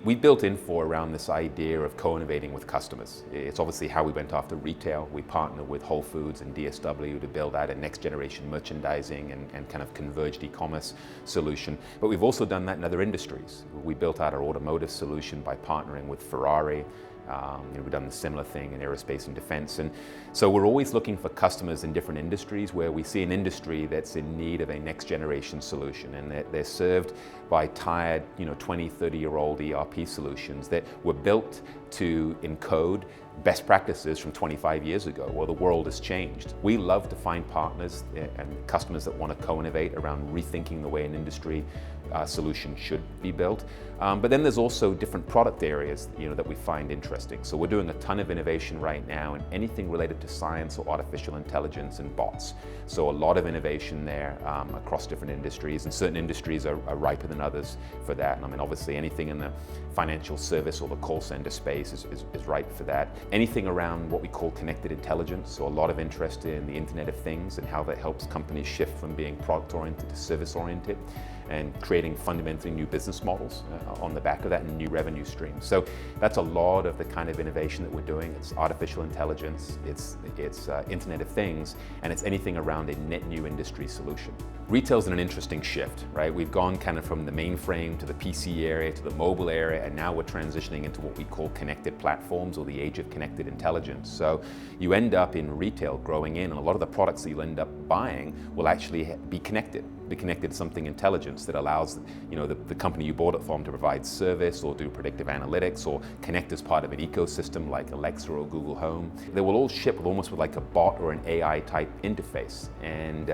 We built Info around this idea of co-innovating with customers. It's obviously how we went after retail. We partnered with Whole Foods and DSW to build out a next generation merchandising and kind of converged e-commerce solution. But we've also done that in other industries. We built out our automotive solution by partnering with Ferrari. We've done the similar thing in aerospace and defense. And so we're always looking for customers in different industries where we see an industry that's in need of a next generation solution, and they're served by tired, 20, 30-year-old ERP solutions that were built to encode best practices from 25 years ago. Well, the world has changed. We love to find partners and customers that want to co-innovate around rethinking the way an industry solution should be built. But then there's also different product areas that we find interesting. So we're doing a ton of innovation right now in anything related to science or artificial intelligence and bots. So a lot of innovation there across different industries, and certain industries are riper than others for that. And I mean, obviously anything in the financial service or the call center space is ripe for that. Anything around what we call connected intelligence, so a lot of interest in the Internet of Things and how that helps companies shift from being product-oriented to service-oriented, and creating fundamentally new business models on the back of that and new revenue streams. So that's a lot of the kind of innovation that we're doing. It's artificial intelligence, it's Internet of Things, and it's anything around a net new industry solution. Retail's in an interesting shift, right? We've gone kind of from the mainframe to the PC area to the mobile area, and now we're transitioning into what we call connected platforms, or the age of connected intelligence. So you end up in retail growing in, and a lot of the products that you'll end up buying will actually be connected to something intelligence that allows the company you bought it from to provide service or do predictive analytics or connect as part of an ecosystem like Alexa or Google Home. They will all ship almost with like a bot or an AI type interface. And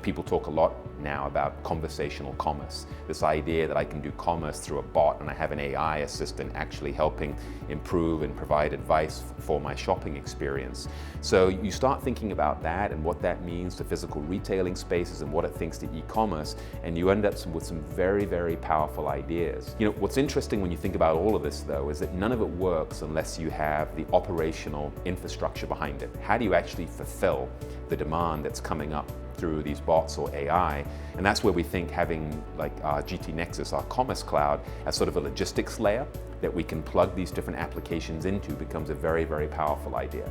people talk a lot now about conversational commerce, this idea that I can do commerce through a bot and I have an AI assistant actually helping improve and provide advice for my shopping experience. So you start thinking about that and what that means to physical retailing spaces and what it thinks to e-commerce, and you end up with some very, very powerful ideas. What's interesting when you think about all of this though is that none of it works unless you have the operational infrastructure behind it. How do you actually fulfill the demand that's coming up through these bots or AI? And that's where we think having like our GT Nexus, our commerce cloud, as sort of a logistics layer that we can plug these different applications into becomes a very, very powerful idea.